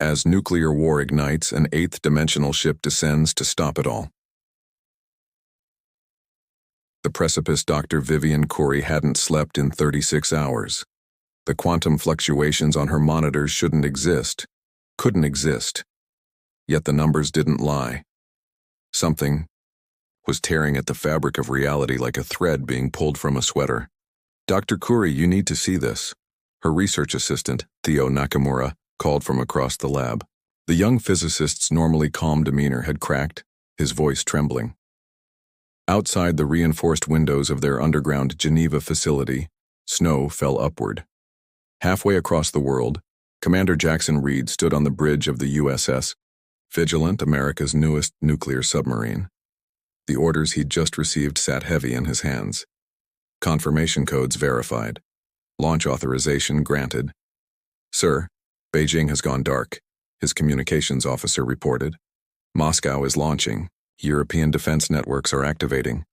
As nuclear war ignites, an 8th-dimensional ship descends to stop it all. The precipice Dr. Vivian Corey hadn't slept in 36 hours. The quantum fluctuations on her monitors shouldn't exist, couldn't exist. Yet the numbers didn't lie. Something was tearing at the fabric of reality like a thread being pulled from a sweater. "Dr. Corey, you need to see this," her research assistant, Theo Nakamura, called from across the lab. The young physicist's normally calm demeanor had cracked, his voice trembling. Outside the reinforced windows of their underground Geneva facility, snow fell upward. Halfway across the world, Commander Jackson Reed stood on the bridge of the USS Vigilant, America's newest nuclear submarine. The orders he'd just received sat heavy in his hands. Confirmation codes verified. Launch authorization granted. "Sir, Beijing has gone dark," his communications officer reported. "Moscow is launching. European defense networks are activating."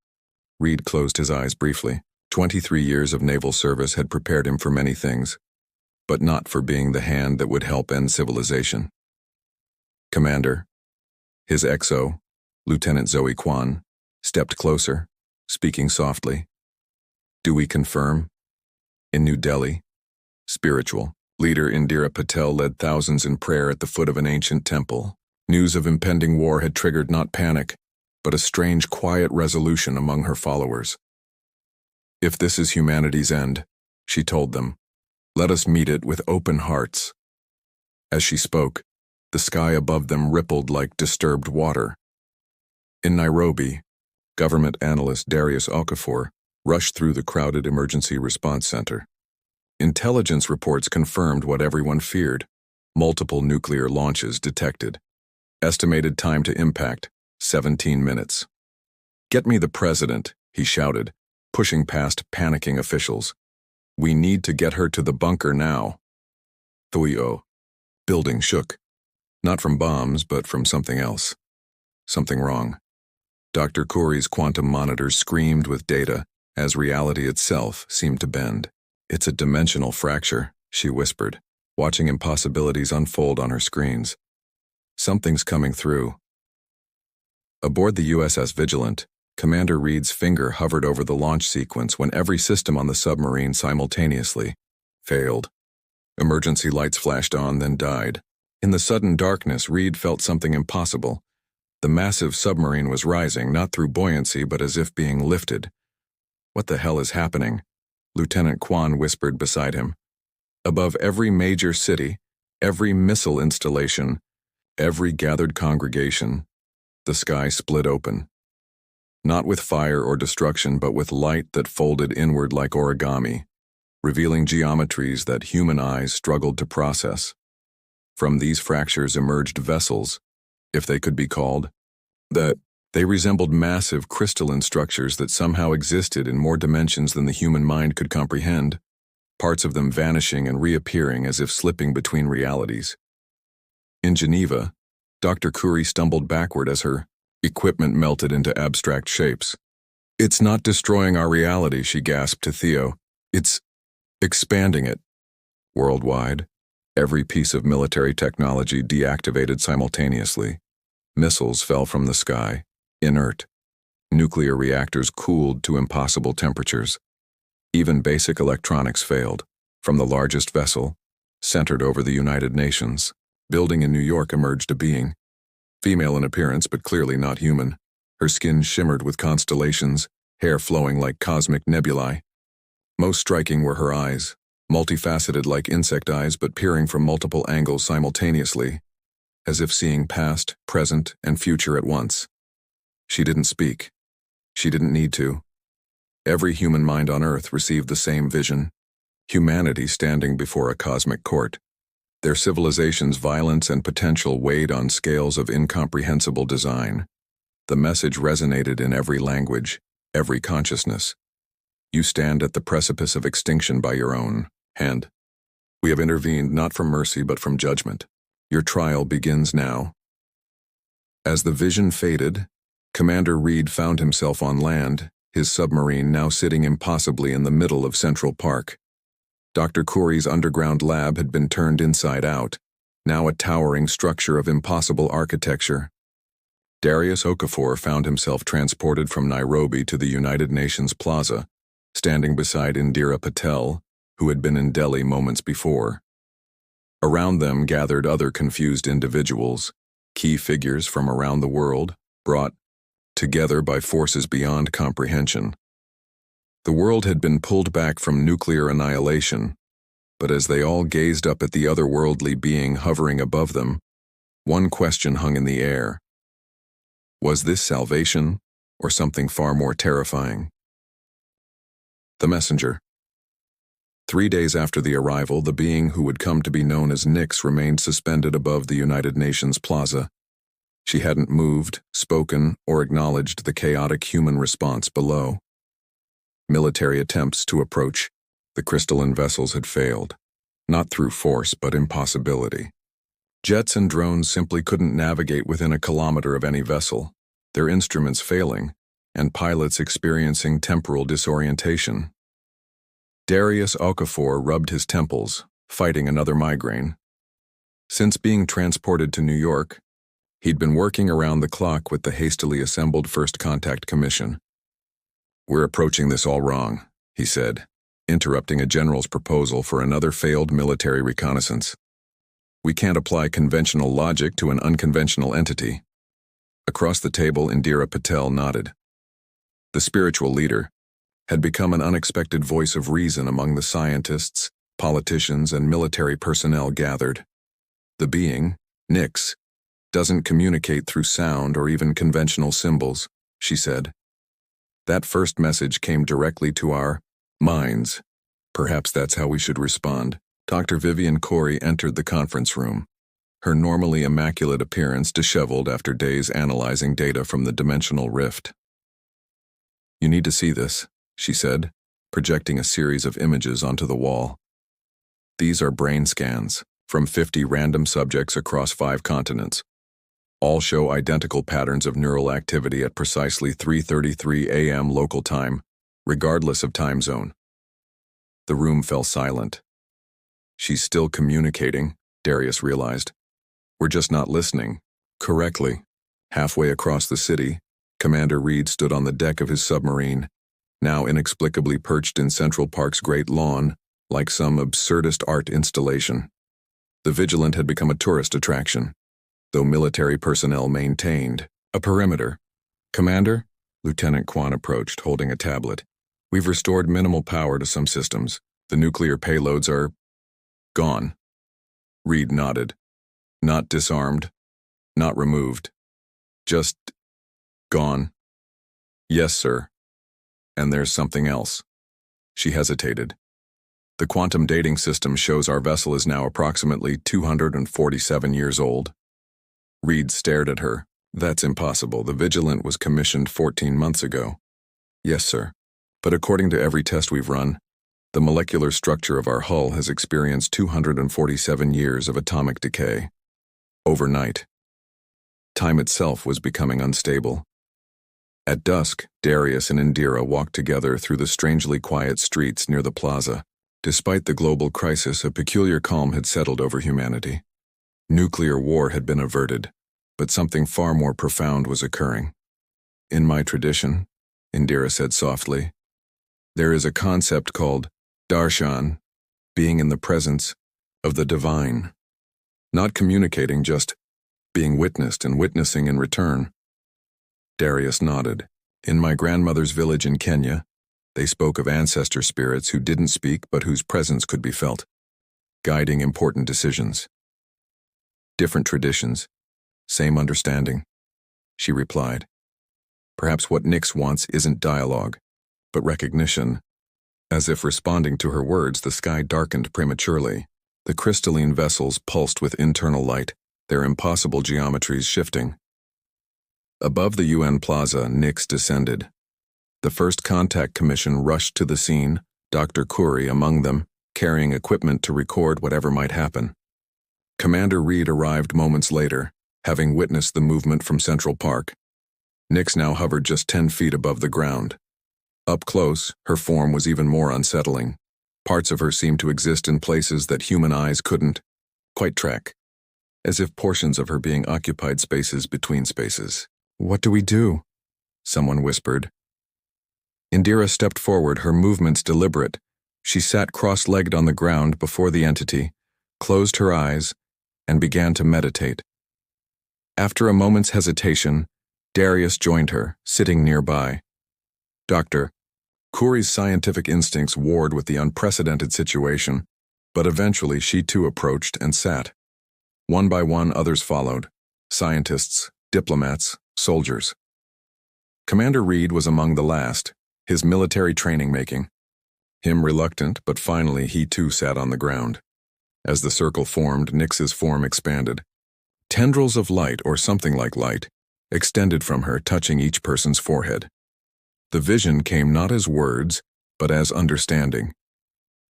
Reed closed his eyes briefly. 23 years of naval service had prepared him for many things, but not for being the hand that would help end civilization. "Commander." His XO, Lieutenant Zoe Kwan, stepped closer, speaking softly. "Do we confirm?" In New Delhi, spiritual leader Indira Patel led thousands in prayer at the foot of an ancient temple. News of impending war had triggered not panic, but a strange quiet resolution among her followers. "If this is humanity's end," she told them, "let us meet it with open hearts." As she spoke, the sky above them rippled like disturbed water. In Nairobi, government analyst Darius Okafor rushed through the crowded emergency response center. Intelligence reports confirmed what everyone feared: multiple nuclear launches detected. Estimated time to impact, 17 minutes. "Get me the president," he shouted, pushing past panicking officials. "We need to get her to the bunker now." Thuyo. Building shook. Not from bombs, but from something else. Something wrong. Dr. Corey's quantum monitors screamed with data as reality itself seemed to bend. "It's a dimensional fracture," she whispered, watching impossibilities unfold on her screens. "Something's coming through." Aboard the USS Vigilant, Commander Reed's finger hovered over the launch sequence when every system on the submarine simultaneously failed. Emergency lights flashed on, then died. In the sudden darkness, Reed felt something impossible. The massive submarine was rising, not through buoyancy, but as if being lifted. "What the hell is happening?" Lieutenant Kwan whispered beside him. Above every major city, every missile installation, every gathered congregation, the sky split open. Not with fire or destruction, but with light that folded inward like origami, revealing geometries that human eyes struggled to process. From these fractures emerged vessels, if they could be called, that they resembled massive crystalline structures that somehow existed in more dimensions than the human mind could comprehend, parts of them vanishing and reappearing as if slipping between realities. In Geneva, Dr. Corey stumbled backward as her equipment melted into abstract shapes. "It's not destroying our reality," she gasped to Theo. "It's expanding it." Worldwide, every piece of military technology deactivated simultaneously. Missiles fell from the sky, inert. Nuclear reactors cooled to impossible temperatures. Even basic electronics failed. From the largest vessel, centered over the United Nations, building in New York, emerged a being. Female in appearance, but clearly not human. Her skin shimmered with constellations, hair flowing like cosmic nebulae. Most striking were her eyes, multifaceted like insect eyes but peering from multiple angles simultaneously, as if seeing past, present, and future at once. She didn't speak. She didn't need to. Every human mind on Earth received the same vision: humanity standing before a cosmic court. Their civilization's violence and potential weighed on scales of incomprehensible design. The message resonated in every language, every consciousness. You stand at the precipice of extinction by your own hand. We have intervened not from mercy but from judgment. Your trial begins now. As the vision faded, Commander Reed found himself on land, his submarine now sitting impossibly in the middle of Central Park. Dr. Corey's underground lab had been turned inside out, now a towering structure of impossible architecture. Darius Okafor found himself transported from Nairobi to the United Nations Plaza, standing beside Indira Patel, who had been in Delhi moments before. Around them gathered other confused individuals, key figures from around the world, brought together by forces beyond comprehension. The world had been pulled back from nuclear annihilation, but as they all gazed up at the otherworldly being hovering above them, one question hung in the air. Was this salvation, or something far more terrifying? The messenger. 3 days after the arrival, the being who would come to be known as Nyx remained suspended above the United Nations Plaza. She hadn't moved, spoken, or acknowledged the chaotic human response below. Military attempts to approach the crystalline vessels had failed, not through force but impossibility. Jets and drones simply couldn't navigate within a kilometer of any vessel, their instruments failing, and pilots experiencing temporal disorientation. Darius Okafor rubbed his temples, fighting another migraine. Since being transported to New York, he'd been working around the clock with the hastily assembled First Contact Commission. "We're approaching this all wrong," he said, interrupting a general's proposal for another failed military reconnaissance. "We can't apply conventional logic to an unconventional entity." Across the table, Indira Patel nodded. The spiritual leader had become an unexpected voice of reason among the scientists, politicians, and military personnel gathered. The being, Nyx, doesn't communicate through sound or even conventional symbols, she said. That first message came directly to our minds. Perhaps that's how we should respond. Dr. Vivian Corey entered the conference room, her normally immaculate appearance disheveled after days analyzing data from the dimensional rift. "You need to see this," she said, projecting a series of images onto the wall. "These are brain scans from 50 random subjects across 5 continents. All show identical patterns of neural activity at precisely 3:33 a.m. local time, regardless of time zone." The room fell silent. She's still communicating, Darius realized. We're just not listening correctly. Halfway across the city, Commander Reed stood on the deck of his submarine, now inexplicably perched in Central Park's great lawn, like some absurdist art installation. The Vigilant had become a tourist attraction, though military personnel maintained a perimeter. "Commander?" Lieutenant Kwan approached, holding a tablet. "We've restored minimal power to some systems. The nuclear payloads are gone." Reed nodded. "Not disarmed, not removed. Just gone." "Yes, sir. And there's something else." She hesitated. "The quantum dating system shows our vessel is now approximately 247 years old." Reed stared at her. "That's impossible. The Vigilant was commissioned 14 months ago." "Yes, sir. But according to every test we've run, the molecular structure of our hull has experienced 247 years of atomic decay. Overnight. Time itself was becoming unstable." At dusk, Darius and Indira walked together through the strangely quiet streets near the plaza. Despite the global crisis, a peculiar calm had settled over humanity. Nuclear war had been averted, but something far more profound was occurring. "In my tradition," Indira said softly, "there is a concept called darshan, being in the presence of the divine. Not communicating, just being witnessed and witnessing in return." Darius nodded. "In my grandmother's village in Kenya, they spoke of ancestor spirits who didn't speak but whose presence could be felt, guiding important decisions." "Different traditions, same understanding," she replied. "Perhaps what Nyx wants isn't dialogue, but recognition." As if responding to her words, the sky darkened prematurely. The crystalline vessels pulsed with internal light, their impossible geometries shifting. Above the UN Plaza, Nyx descended. The First Contact Commission rushed to the scene, Dr. Corey among them, carrying equipment to record whatever might happen. Commander Reed arrived moments later, having witnessed the movement from Central Park. Nyx now hovered just 10 feet above the ground. Up close, her form was even more unsettling. Parts of her seemed to exist in places that human eyes couldn't quite track. as if portions of her being occupied spaces between spaces. "What do we do?" someone whispered. Indira stepped forward, her movements deliberate. She sat cross-legged on the ground before the entity, closed her eyes, and began to meditate. After a moment's hesitation, Darius joined her, sitting nearby. "Doctor." Kouri's scientific instincts warred with the unprecedented situation, but eventually she too approached and sat. One by one, others followed: scientists, diplomats, soldiers. Commander Reed was among the last, his military training making him reluctant, but finally he too sat on the ground. As the circle formed, Nyx's form expanded. Tendrils of light, or something like light, extended from her, touching each person's forehead. The vision came not as words, but as understanding.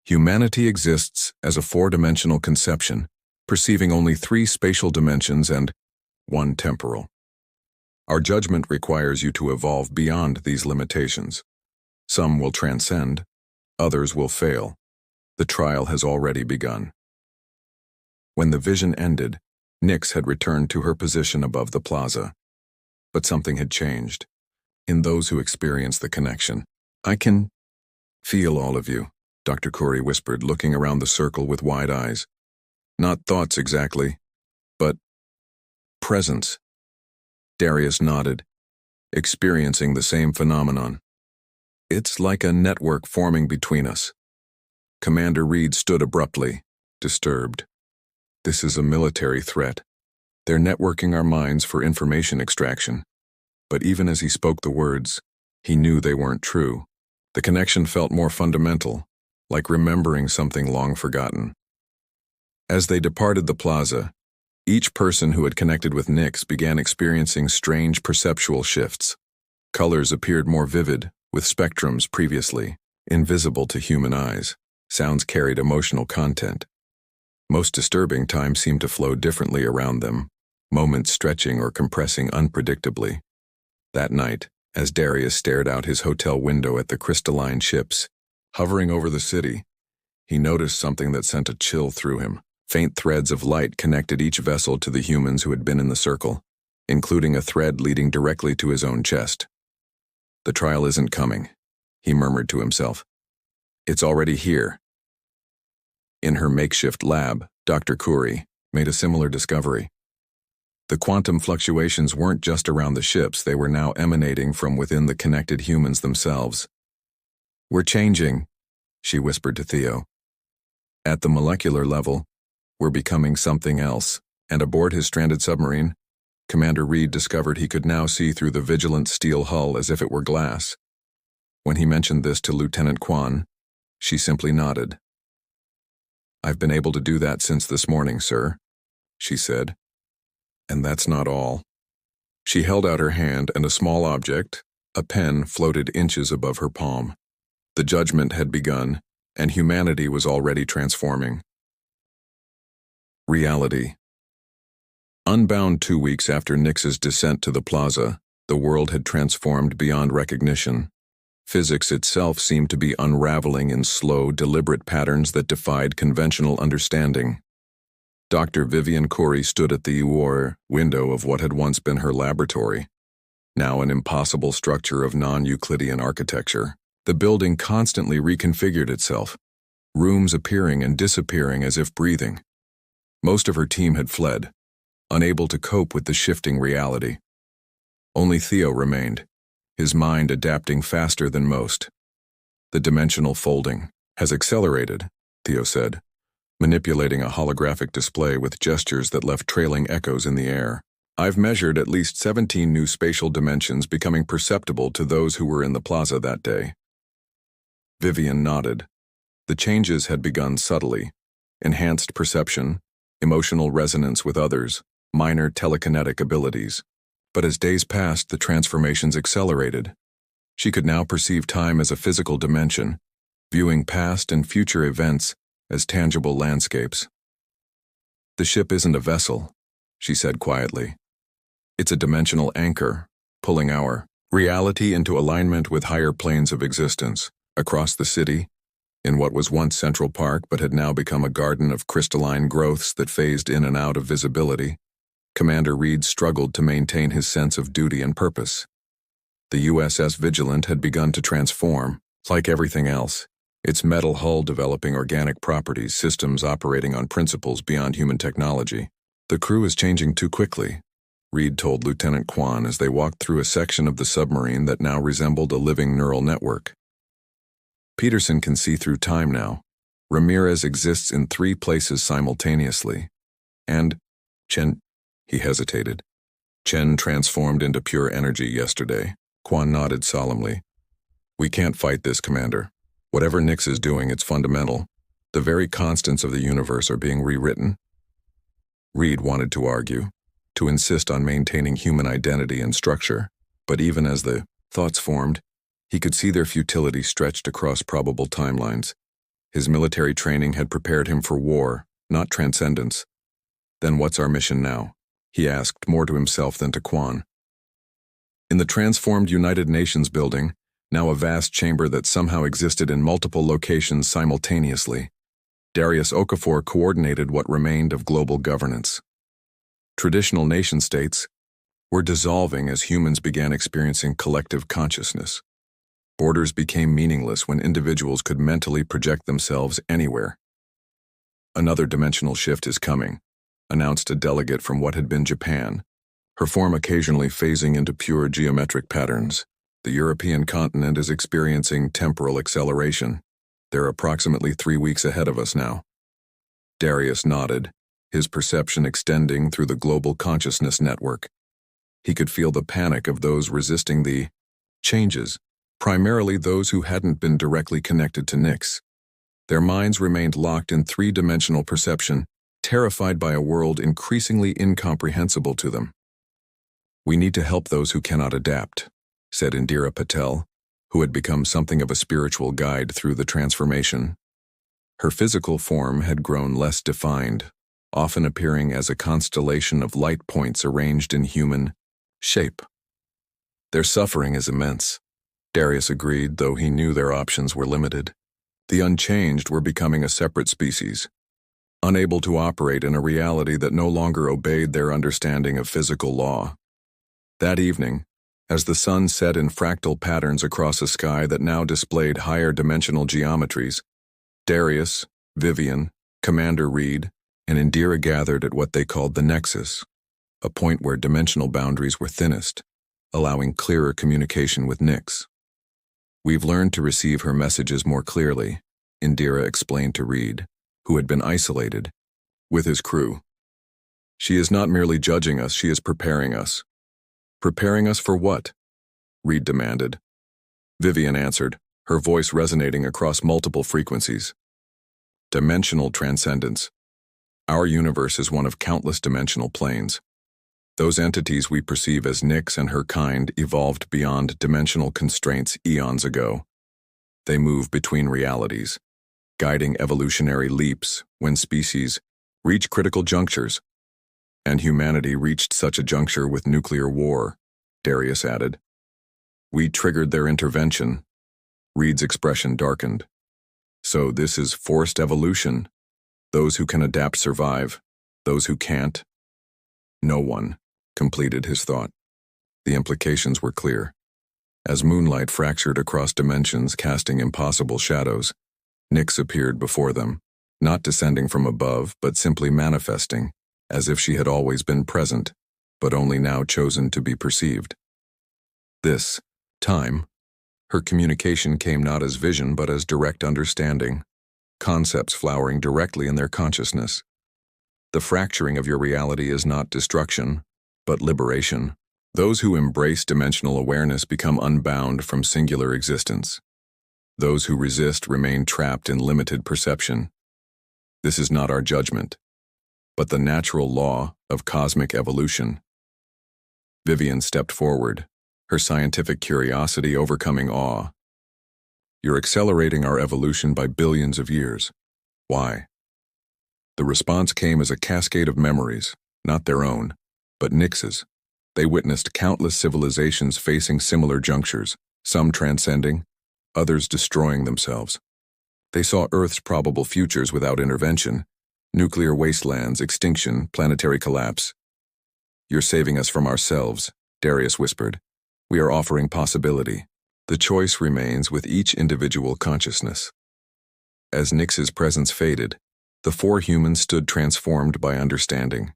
Humanity exists as a four-dimensional conception, perceiving only 3 spatial dimensions and 1 temporal. Our judgment requires you to evolve beyond these limitations. Some will transcend, others will fail. The trial has already begun. When the vision ended, Nyx had returned to her position above the plaza. But something had changed in those who experienced the connection. "I can feel all of you," Dr. Kouri whispered, looking around the circle with wide eyes. "Not thoughts exactly, but presence." Darius nodded, experiencing the same phenomenon. "It's like a network forming between us." Commander Reed stood abruptly, disturbed. "This is a military threat. They're networking our minds for information extraction." But even as he spoke the words, he knew they weren't true. The connection felt more fundamental, like remembering something long forgotten. As they departed the plaza, each person who had connected with Nyx began experiencing strange perceptual shifts. Colors appeared more vivid, with spectrums previously invisible to human eyes. Sounds carried emotional content. Most disturbing, time seemed to flow differently around them, moments stretching or compressing unpredictably. That night, as Darius stared out his hotel window at the crystalline ships hovering over the city, he noticed something that sent a chill through him. Faint threads of light connected each vessel to the humans who had been in the circle, including a thread leading directly to his own chest. "The trial isn't coming," he murmured to himself. "It's already here." In her makeshift lab, Dr. Kouri made a similar discovery. The quantum fluctuations weren't just around the ships, they were now emanating from within the connected humans themselves. "We're changing," she whispered to Theo. "At the molecular level, we're becoming something else." And aboard his stranded submarine, Commander Reed discovered he could now see through the vigilant steel hull as if it were glass. When he mentioned this to Lieutenant Kwan, she simply nodded. "I've been able to do that since this morning, sir," she said. "And that's not all." She held out her hand, and a small object, a pen, floated inches above her palm. The judgment had begun, and humanity was already transforming. Reality. Unbound 2 weeks after Nyx's descent to the plaza, the world had transformed beyond recognition. Physics itself seemed to be unraveling in slow, deliberate patterns that defied conventional understanding. Dr. Vivian Kouri stood at the window of what had once been her laboratory, now an impossible structure of non-Euclidean architecture. The building constantly reconfigured itself, rooms appearing and disappearing as if breathing. Most of her team had fled, unable to cope with the shifting reality. Only Theo remained, his mind adapting faster than most. "The dimensional folding has accelerated," Theo said, manipulating a holographic display with gestures that left trailing echoes in the air. "I've measured at least 17 new spatial dimensions becoming perceptible to those who were in the plaza that day." Vivian nodded. The changes had begun subtly: enhanced perception, emotional resonance with others, minor telekinetic abilities. But as days passed, the transformations accelerated. She could now perceive time as a physical dimension, viewing past and future events as tangible landscapes. "The ship isn't a vessel," she said quietly. "It's a dimensional anchor, pulling our reality into alignment with higher planes of existence." Across the city, in what was once Central Park but had now become a garden of crystalline growths that phased in and out of visibility, Commander Reed struggled to maintain his sense of duty and purpose. The USS Vigilant had begun to transform, like everything else, its metal hull developing organic properties, systems operating on principles beyond human technology. "The crew is changing too quickly," Reed told Lieutenant Kwan as they walked through a section of the submarine that now resembled a living neural network. "Peterson can see through time now. Ramirez exists in 3 places simultaneously. And Chen," he hesitated. "Chen transformed into pure energy yesterday." Kwan nodded solemnly. "We can't fight this, Commander. Whatever Nix is doing, it's fundamental. The very constants of the universe are being rewritten." Reed wanted to argue, to insist on maintaining human identity and structure, but even as the thoughts formed, he could see their futility stretched across probable timelines. His military training had prepared him for war, not transcendence. "Then what's our mission now?" he asked, more to himself than to Kwan. In the transformed United Nations building, now a vast chamber that somehow existed in multiple locations simultaneously, Darius Okafor coordinated what remained of global governance. Traditional nation-states were dissolving as humans began experiencing collective consciousness. Borders became meaningless when individuals could mentally project themselves anywhere. "Another dimensional shift is coming," announced a delegate from what had been Japan, her form occasionally phasing into pure geometric patterns. "The European continent is experiencing temporal acceleration. They're approximately 3 weeks ahead of us now." Darius nodded, his perception extending through the global consciousness network. He could feel the panic of those resisting the changes, primarily those who hadn't been directly connected to Nix. Their minds remained locked in 3-dimensional perception, terrified by a world increasingly incomprehensible to them. "We need to help those who cannot adapt," said Indira Patel, who had become something of a spiritual guide through the transformation. Her physical form had grown less defined, often appearing as a constellation of light points arranged in human shape. "Their suffering is immense," Darius agreed, though he knew their options were limited. The Unchanged were becoming a separate species, unable to operate in a reality that no longer obeyed their understanding of physical law. That evening, as the sun set in fractal patterns across a sky that now displayed higher dimensional geometries, Darius, Vivian, Commander Reed, and Indira gathered at what they called the Nexus, a point where dimensional boundaries were thinnest, allowing clearer communication with Nix. "We've learned to receive her messages more clearly," Indira explained to Reed, who had been isolated, with his crew. "She is not merely judging us, she is preparing us." "Preparing us for what?" Reed demanded. Vivian answered, her voice resonating across multiple frequencies. "Dimensional transcendence. Our universe is one of countless dimensional planes. Those entities we perceive as Nix and her kind evolved beyond dimensional constraints eons ago. They move between realities, guiding evolutionary leaps when species reach critical junctures. And humanity reached such a juncture with nuclear war," Darius added. "We triggered their intervention." Reed's expression darkened. "So this is forced evolution. Those who can adapt survive. Those who can't, no one," completed his thought. The implications were clear. As moonlight fractured across dimensions, casting impossible shadows, Nix appeared before them, not descending from above, but simply manifesting, as if she had always been present, but only now chosen to be perceived. This time, her communication came not as vision but as direct understanding, concepts flowering directly in their consciousness. "The fracturing of your reality is not destruction, but liberation. Those who embrace dimensional awareness become unbound from singular existence. Those who resist remain trapped in limited perception. This is not our judgment, but the natural law of cosmic evolution." Vivian stepped forward, her scientific curiosity overcoming awe. "You're accelerating our evolution by billions of years. Why?" The response came as a cascade of memories, not their own, but Nix's. They witnessed countless civilizations facing similar junctures, some transcending, others destroying themselves. They saw Earth's probable futures without intervention: nuclear wastelands, extinction, planetary collapse. "You're saving us from ourselves," Darius whispered. "We are offering possibility. The choice remains with each individual consciousness." As Nyx's presence faded, the four humans stood transformed by understanding.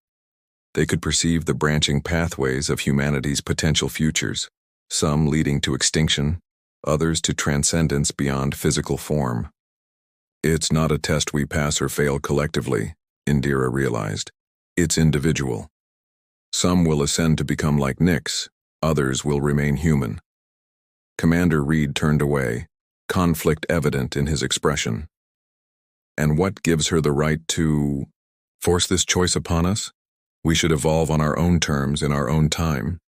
They could perceive the branching pathways of humanity's potential futures, some leading to extinction, others to transcendence beyond physical form. "It's not a test we pass or fail collectively," Indira realized. "It's individual. Some will ascend to become like Nyx, others will remain human." Commander Reed turned away, conflict evident in his expression. "And what gives her the right to force this choice upon us? We should evolve on our own terms in our own time."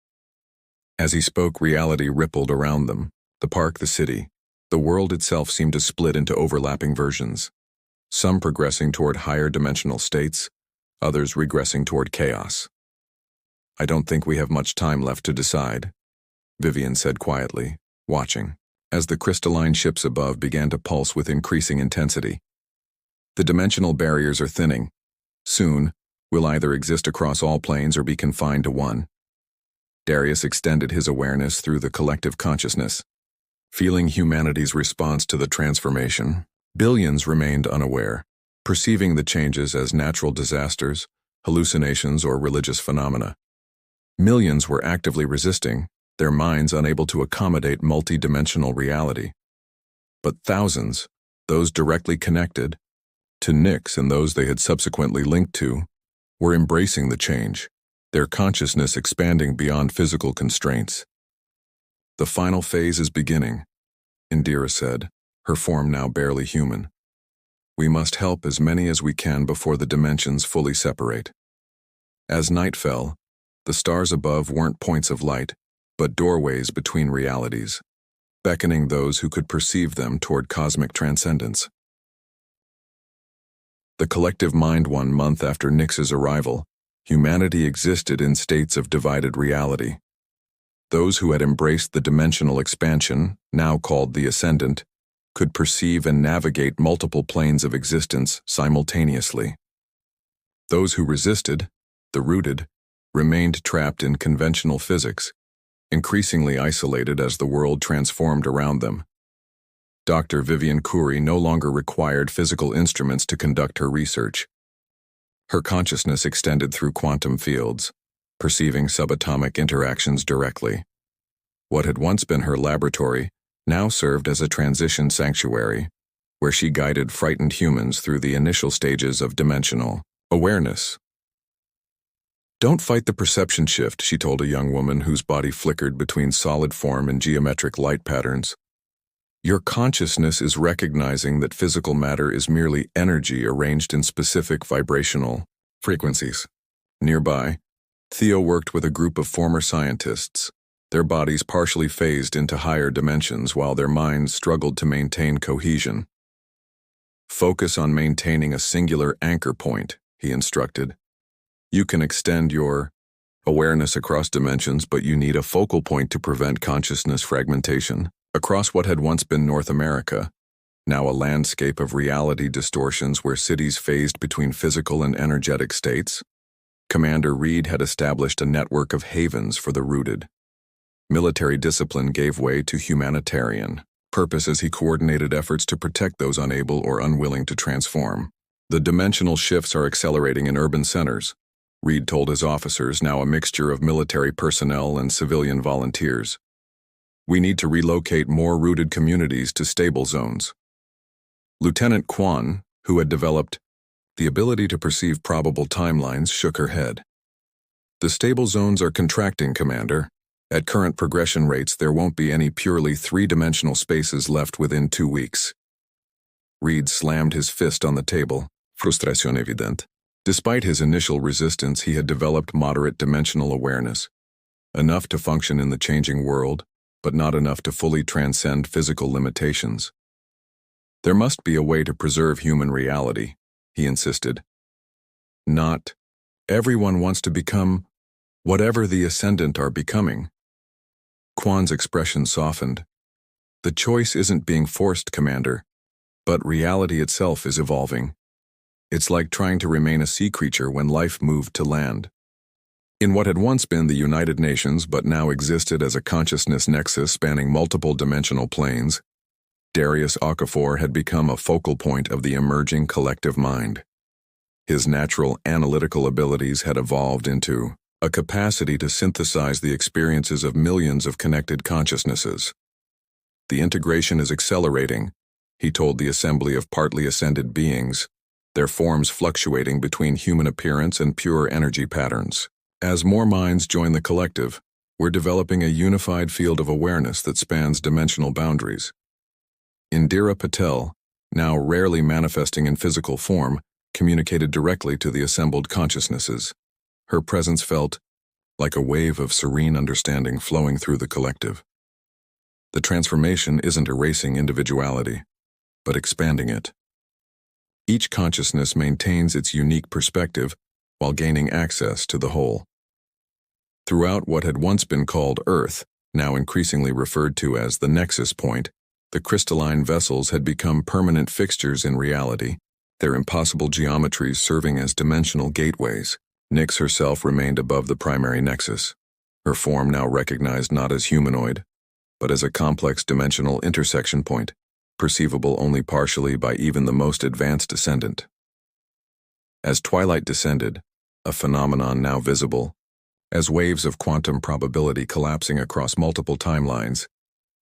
As he spoke, reality rippled around them. The park, the city, the world itself seemed to split into overlapping versions, some progressing toward higher dimensional states, others regressing toward chaos. "I don't think we have much time left to decide," Vivian said quietly, watching, as the crystalline ships above began to pulse with increasing intensity. "The dimensional barriers are thinning. Soon, we'll either exist across all planes or be confined to one." Darius extended his awareness through the collective consciousness, feeling humanity's response to the transformation. Billions remained unaware, perceiving the changes as natural disasters, hallucinations, or religious phenomena. Millions were actively resisting, their minds unable to accommodate multi-dimensional reality. But thousands, those directly connected to Nyx and those they had subsequently linked to, were embracing the change, their consciousness expanding beyond physical constraints. "The final phase is beginning," Indira said, her form now barely human. "We must help as many as we can before the dimensions fully separate." As night fell, the stars above weren't points of light, but doorways between realities, beckoning those who could perceive them toward cosmic transcendence. The collective mind. 1 month after Nyx's arrival, humanity existed in states of divided reality. Those who had embraced the dimensional expansion, now called the Ascendant, could perceive and navigate multiple planes of existence simultaneously. Those who resisted, the rooted, remained trapped in conventional physics, increasingly isolated as the world transformed around them. Dr. Vivian Khoury no longer required physical instruments to conduct her research. Her consciousness extended through quantum fields, perceiving subatomic interactions directly. What had once been her laboratory now served as a transition sanctuary, where she guided frightened humans through the initial stages of dimensional awareness. "Don't fight the perception shift," she told a young woman whose body flickered between solid form and geometric light patterns. "Your consciousness is recognizing that physical matter is merely energy arranged in specific vibrational frequencies." Nearby, Theo worked with a group of former scientists, their bodies partially phased into higher dimensions while their minds struggled to maintain cohesion. "Focus on maintaining a singular anchor point," he instructed. "You can extend your awareness across dimensions, but you need a focal point to prevent consciousness fragmentation." Across what had once been North America, now a landscape of reality distortions where cities phased between physical and energetic states, Commander Reed had established a network of havens for the rooted. Military discipline gave way to humanitarian purpose as he coordinated efforts to protect those unable or unwilling to transform. "The dimensional shifts are accelerating in urban centers," Reed told his officers, now a mixture of military personnel and civilian volunteers. "We need to relocate more rooted communities to stable zones." Lieutenant Kwan, who had developed the ability to perceive probable timelines, shook her head. "The stable zones are contracting, Commander. At current progression rates, there won't be any purely three-dimensional spaces left within 2 weeks." Reed slammed his fist on the table, frustration evident. Despite his initial resistance, he had developed moderate dimensional awareness, enough to function in the changing world, but not enough to fully transcend physical limitations. "There must be a way to preserve human reality," he insisted. "Not everyone wants to become whatever the Ascendant are becoming." Kwan's expression softened. "The choice isn't being forced, Commander, But reality itself is evolving. It's like trying to remain a sea creature when life moved to land. In what had once been the United Nations but now existed as a consciousness nexus spanning multiple dimensional planes, Darius Okafor had become a focal point of the emerging collective mind. His natural analytical abilities had evolved into a capacity to synthesize the experiences of millions of connected consciousnesses. The integration is accelerating, he told the assembly of partly ascended beings, their forms fluctuating between human appearance and pure energy patterns. As more minds join the collective, we're developing a unified field of awareness that spans dimensional boundaries. Indira Patel, now rarely manifesting in physical form, communicated directly to the assembled consciousnesses. Her presence felt like a wave of serene understanding flowing through the collective. The transformation isn't erasing individuality, but expanding it. Each consciousness maintains its unique perspective while gaining access to the whole. Throughout what had once been called Earth, now increasingly referred to as the nexus point, the crystalline vessels had become permanent fixtures in reality, their impossible geometries serving as dimensional gateways. Nyx herself remained above the primary nexus, her form now recognized not as humanoid, but as a complex dimensional intersection point, perceivable only partially by even the most advanced ascendant. As twilight descended, a phenomenon now visible, as waves of quantum probability collapsing across multiple timelines,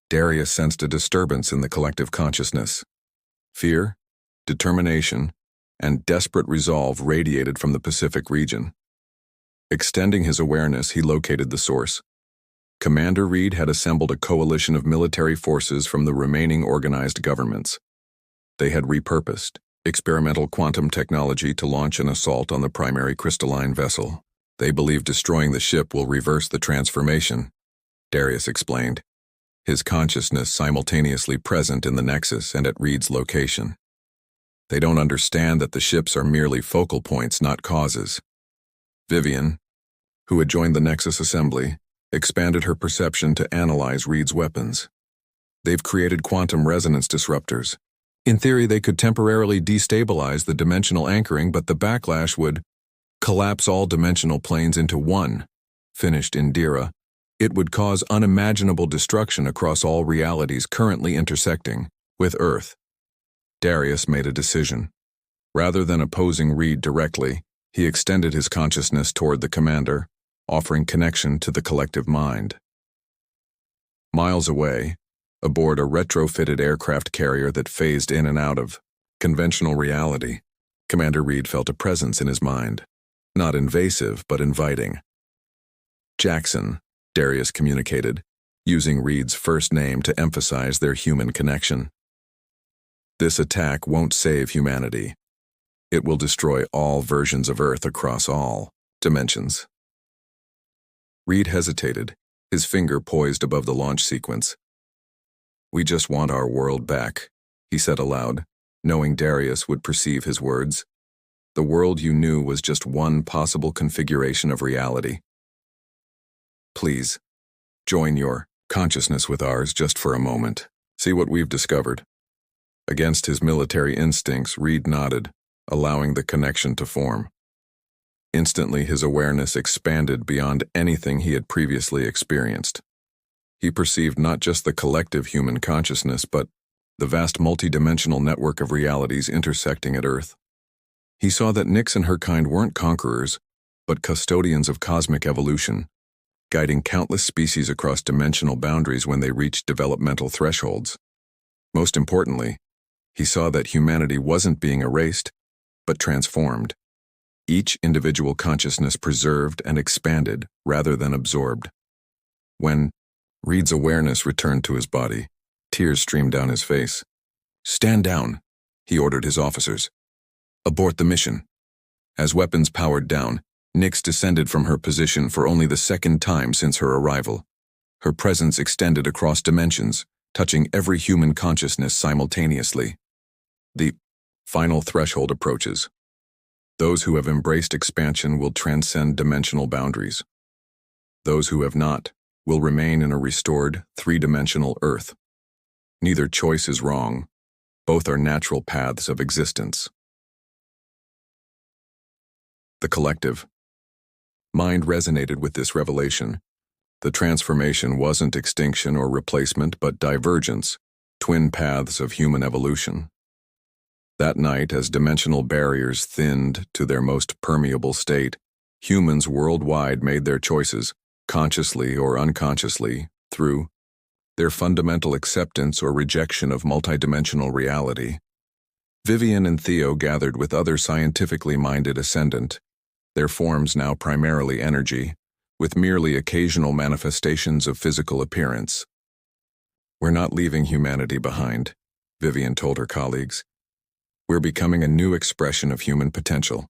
Darius sensed a disturbance in the collective consciousness. Fear, determination, and desperate resolve radiated from the Pacific region. Extending his awareness, he located the source. Commander Reed had assembled a coalition of military forces from the remaining organized governments. They had repurposed experimental quantum technology to launch an assault on the primary crystalline vessel. They believe destroying the ship will reverse the transformation, Darius explained, his consciousness simultaneously present in the nexus and at Reed's location. They don't understand that the ships are merely focal points, not causes. Vivian, who had joined the nexus assembly, expanded her perception to analyze Reed's weapons. They've created quantum resonance disruptors. In theory, they could temporarily destabilize the dimensional anchoring, but the backlash would collapse all dimensional planes into one, finished Indira. It would cause unimaginable destruction across all realities currently intersecting with Earth. Darius made a decision. Rather than opposing Reed directly, he extended his consciousness toward the commander, offering connection to the collective mind. Miles away, aboard a retrofitted aircraft carrier that phased in and out of conventional reality, Commander Reed felt a presence in his mind. Not invasive, but inviting. Jackson, Darius communicated, using Reed's first name to emphasize their human connection. This attack won't save humanity. It will destroy all versions of Earth across all dimensions. Reed hesitated, his finger poised above the launch sequence. We just want our world back, he said aloud, knowing Darius would perceive his words. The world you knew was just one possible configuration of reality. Please, join your consciousness with ours just for a moment. See what we've discovered. Against his military instincts, Reed nodded, allowing the connection to form. Instantly, his awareness expanded beyond anything he had previously experienced. He perceived not just the collective human consciousness, but the vast multidimensional network of realities intersecting at Earth. He saw that Nyx and her kind weren't conquerors, but custodians of cosmic evolution, guiding countless species across dimensional boundaries when they reached developmental thresholds. Most importantly, he saw that humanity wasn't being erased, but transformed. Each individual consciousness preserved and expanded rather than absorbed. When Reed's awareness returned to his body, tears streamed down his face. "Stand down," he ordered his officers. "Abort the mission." As weapons powered down, Nyx descended from her position for only the second time since her arrival. Her presence extended across dimensions, touching every human consciousness simultaneously. The final threshold approaches. Those who have embraced expansion will transcend dimensional boundaries. Those who have not will remain in a restored, three-dimensional Earth. Neither choice is wrong, Both are natural paths of existence. The collective mind resonated with this revelation. The transformation wasn't extinction or replacement, but divergence, twin paths of human evolution. That night, as dimensional barriers thinned to their most permeable state, humans worldwide made their choices, consciously or unconsciously, through their fundamental acceptance or rejection of multidimensional reality. Vivian and Theo gathered with other scientifically minded ascendant, their forms now primarily energy, with merely occasional manifestations of physical appearance. "We're not leaving humanity behind," Vivian told her colleagues. "We're becoming a new expression of human potential."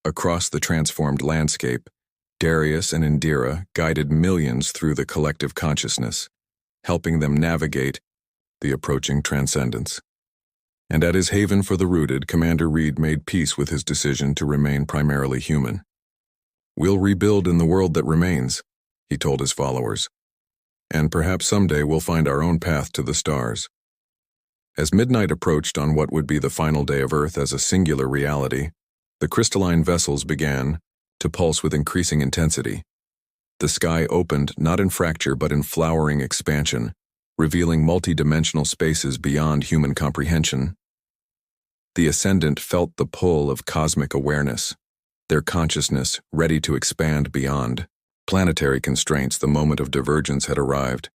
Across the transformed landscape, Darius and Indira guided millions through the collective consciousness, helping them navigate the approaching transcendence. And at his haven for the rooted, Commander Reed made peace with his decision to remain primarily human. "We'll rebuild in the world that remains," he told his followers. "And perhaps someday we'll find our own path to the stars." As midnight approached on what would be the final day of Earth as a singular reality, the crystalline vessels began to pulse with increasing intensity. The sky opened not in fracture but in flowering expansion, revealing multi-dimensional spaces beyond human comprehension. The ascendant felt the pull of cosmic awareness, their consciousness ready to expand beyond planetary constraints. The moment of divergence had arrived.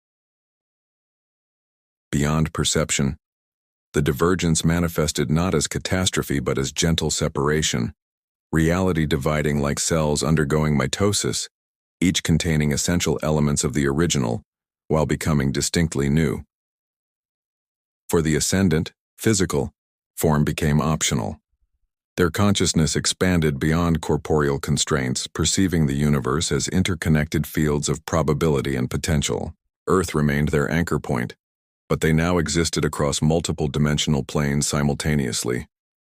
Beyond perception, the divergence manifested not as catastrophe but as gentle separation, reality dividing like cells undergoing mitosis, each containing essential elements of the original, while becoming distinctly new. For the ascendant, physical form became optional. Their consciousness expanded beyond corporeal constraints, perceiving the universe as interconnected fields of probability and potential. Earth remained their anchor point, but they now existed across multiple dimensional planes simultaneously,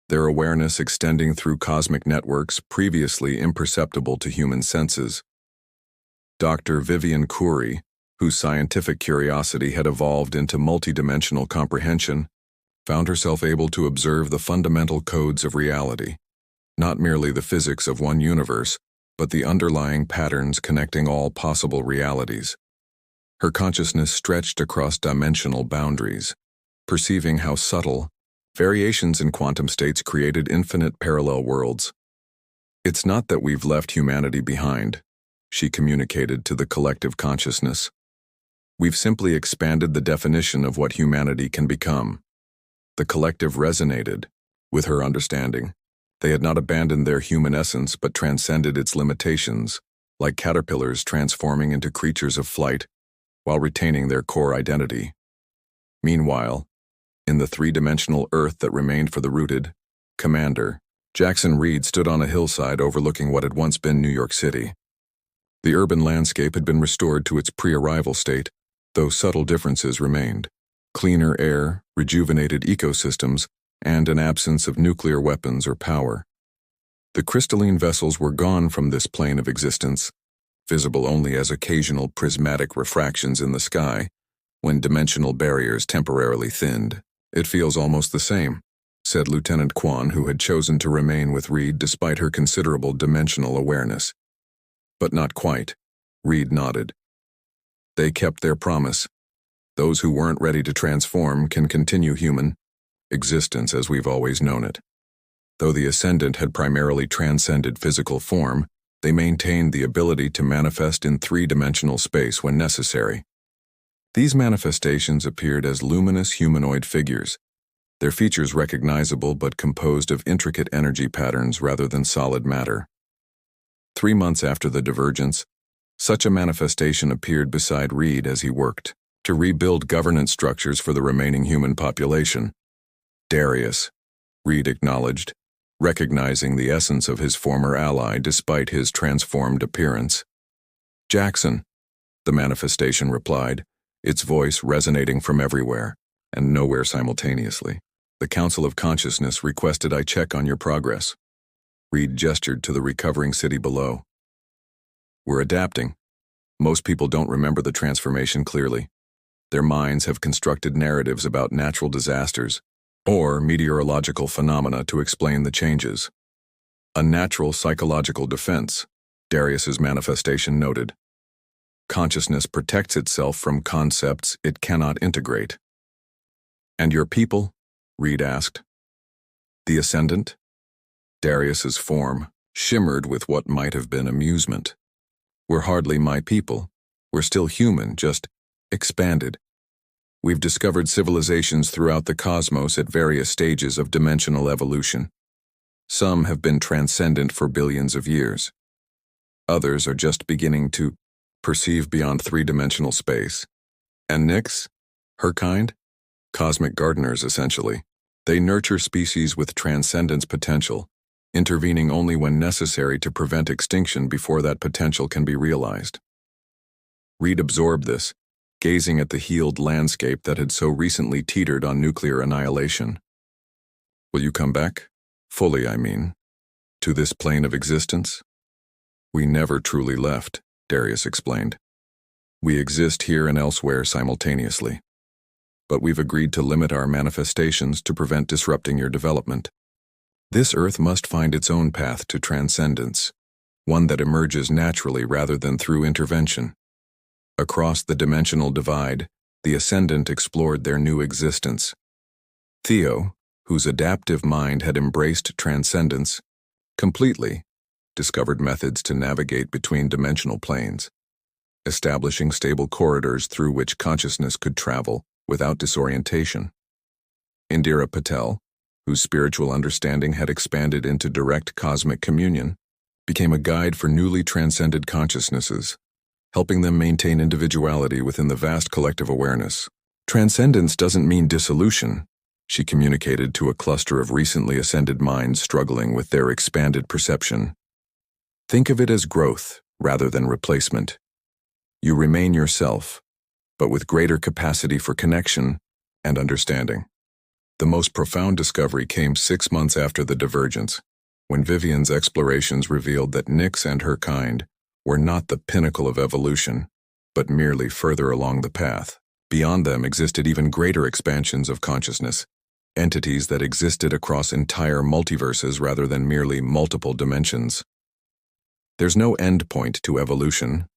their awareness extending through cosmic networks previously imperceptible to human senses. Dr. Vivian Khoury, whose scientific curiosity had evolved into multidimensional comprehension, found herself able to observe the fundamental codes of reality, not merely the physics of one universe, but the underlying patterns connecting all possible realities. Her consciousness stretched across dimensional boundaries, perceiving how subtle variations in quantum states created infinite parallel worlds. "It's not that we've left humanity behind," she communicated to the collective consciousness. "We've simply expanded the definition of what humanity can become." The collective resonated with her understanding. They had not abandoned their human essence but transcended its limitations, like caterpillars transforming into creatures of flight, while retaining their core identity. Meanwhile, in the three-dimensional Earth that remained for the rooted, Commander Jackson Reed stood on a hillside overlooking what had once been New York City. The urban landscape had been restored to its pre-arrival state, though subtle differences remained. Cleaner air, rejuvenated ecosystems, and an absence of nuclear weapons or power. The crystalline vessels were gone from this plane of existence, visible only as occasional prismatic refractions in the sky, when dimensional barriers temporarily thinned. "It feels almost the same," said Lieutenant Kwan, who had chosen to remain with Reed despite her considerable dimensional awareness. "But not quite," Reed nodded. "They kept their promise. Those who weren't ready to transform can continue human existence as we've always known it." Though the ascendant had primarily transcended physical form, they maintained the ability to manifest in three-dimensional space when necessary. These manifestations appeared as luminous humanoid figures, their features recognizable but composed of intricate energy patterns rather than solid matter. 3 months after the divergence, such a manifestation appeared beside Reed as he worked to rebuild governance structures for the remaining human population. "Darius," Reed acknowledged, recognizing the essence of his former ally despite his transformed appearance. "Jackson," the manifestation replied, its voice resonating from everywhere and nowhere simultaneously. "The Council of Consciousness requested I check on your progress." Reed gestured to the recovering city below. "We're adapting. Most people don't remember the transformation clearly. Their minds have constructed narratives about natural disasters or meteorological phenomena to explain the changes. A natural psychological defense, Darius's manifestation noted. Consciousness protects itself from concepts it cannot integrate. And your people? Reed asked. The Ascendant? Darius's form shimmered with what might have been amusement. We're hardly my people. We're still human, just expanded. We've discovered civilizations throughout the cosmos at various stages of dimensional evolution. Some have been transcendent for billions of years. Others are just beginning to perceive beyond three-dimensional space. And Nyx? Her kind? Cosmic gardeners, essentially. They nurture species with transcendence potential, intervening only when necessary to prevent extinction before that potential can be realized. Reed absorbed this, gazing at the healed landscape that had so recently teetered on nuclear annihilation. Will you come back? Fully, I mean. To this plane of existence? We never truly left, Darius explained. We exist here and elsewhere simultaneously. But we've agreed to limit our manifestations to prevent disrupting your development. This Earth must find its own path to transcendence, one that emerges naturally rather than through intervention. Across the dimensional divide, the Ascendant explored their new existence. Theo, whose adaptive mind had embraced transcendence completely, discovered methods to navigate between dimensional planes, establishing stable corridors through which consciousness could travel without disorientation. Indira Patel, whose spiritual understanding had expanded into direct cosmic communion, became a guide for newly transcended consciousnesses, helping them maintain individuality within the vast collective awareness. Transcendence doesn't mean dissolution, she communicated to a cluster of recently ascended minds struggling with their expanded perception. Think of it as growth rather than replacement. You remain yourself, but with greater capacity for connection and understanding. The most profound discovery came 6 months after the divergence, when Vivian's explorations revealed that Nyx and her kind were not the pinnacle of evolution, but merely further along the path. Beyond them existed even greater expansions of consciousness, entities that existed across entire multiverses rather than merely multiple dimensions. There's no end point to evolution,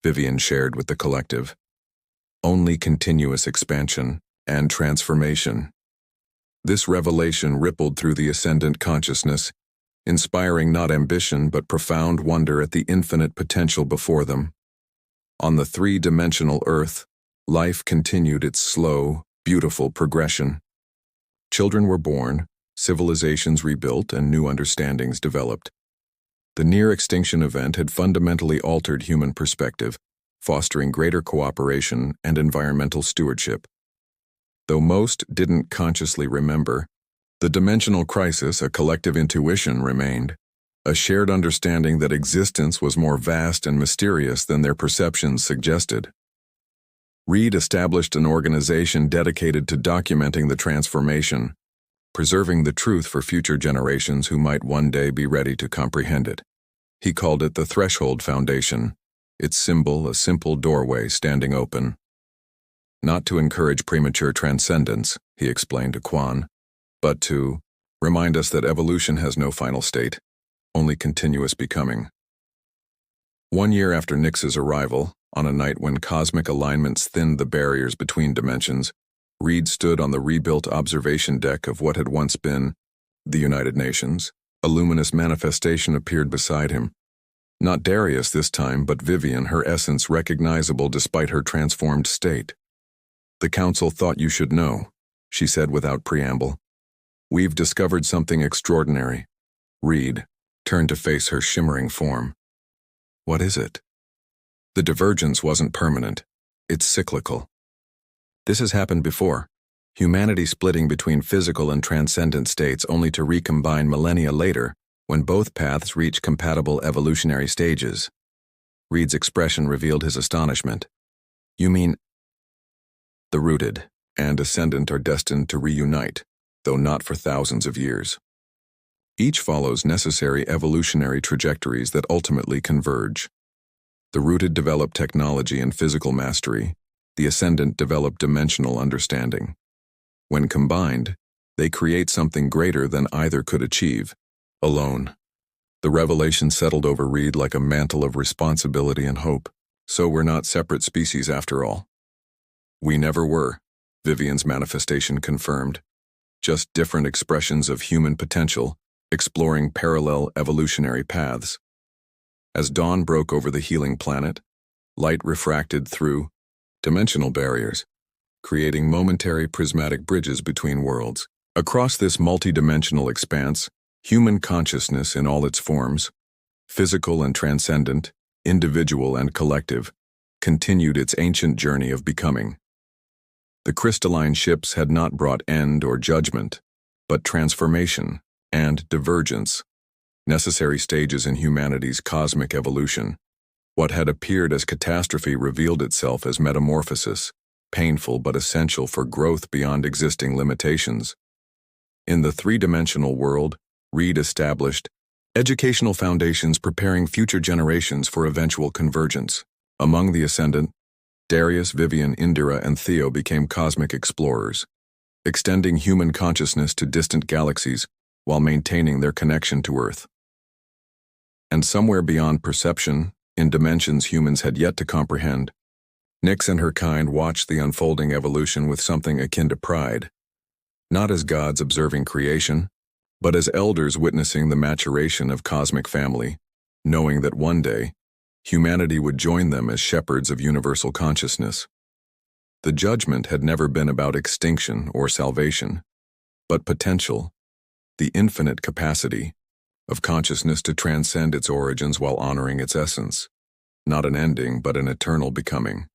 Vivian shared with the collective. Only continuous expansion and transformation. This revelation rippled through the ascendant consciousness, inspiring not ambition but profound wonder at the infinite potential before them. On the three-dimensional Earth, life continued its slow, beautiful progression. Children were born, civilizations rebuilt, and new understandings developed. The near-extinction event had fundamentally altered human perspective, fostering greater cooperation and environmental stewardship. Though most didn't consciously remember, the dimensional crisis, a collective intuition, remained, a shared understanding that existence was more vast and mysterious than their perceptions suggested. Reed established an organization dedicated to documenting the transformation, preserving the truth for future generations who might one day be ready to comprehend it. He called it the Threshold Foundation, its symbol a simple doorway standing open. Not to encourage premature transcendence, he explained to Quan, but to remind us that evolution has no final state, only continuous becoming. 1 year after Nyx's arrival, on a night when cosmic alignments thinned the barriers between dimensions, Reed stood on the rebuilt observation deck of what had once been the United Nations. A luminous manifestation appeared beside him. Not Darius this time, but Vivian, her essence recognizable despite her transformed state. The Council thought you should know, she said without preamble. We've discovered something extraordinary. Reed turned to face her shimmering form. What is it? The divergence wasn't permanent. It's cyclical. This has happened before. Humanity splitting between physical and transcendent states only to recombine millennia later when both paths reach compatible evolutionary stages. Reed's expression revealed his astonishment. You mean the rooted and ascendant are destined to reunite, though not for thousands of years. Each follows necessary evolutionary trajectories that ultimately converge. The rooted develop technology and physical mastery, the ascendant developed dimensional understanding. When combined, they create something greater than either could achieve, alone. The revelation settled over Reed like a mantle of responsibility and hope. So we're not separate species after all. We never were, Vivian's manifestation confirmed. Just different expressions of human potential, exploring parallel evolutionary paths. As dawn broke over the healing planet, light refracted through dimensional barriers, creating momentary prismatic bridges between worlds. Across this multidimensional expanse, human consciousness in all its forms, physical and transcendent, individual and collective, continued its ancient journey of becoming. The crystalline ships had not brought end or judgment, but transformation and divergence, necessary stages in humanity's cosmic evolution. What had appeared as catastrophe revealed itself as metamorphosis, painful but essential for growth beyond existing limitations. In the three-dimensional world, Reed established educational foundations preparing future generations for eventual convergence. Among the ascendant, Darius, Vivian, Indira, and Theo became cosmic explorers, extending human consciousness to distant galaxies while maintaining their connection to Earth. And somewhere beyond perception, in dimensions humans had yet to comprehend, Nyx and her kind watched the unfolding evolution with something akin to pride, not as gods observing creation, but as elders witnessing the maturation of cosmic family, knowing that one day, humanity would join them as shepherds of universal consciousness. The judgment had never been about extinction or salvation, but potential, the infinite capacity of consciousness to transcend its origins while honoring its essence, not an ending but an eternal becoming.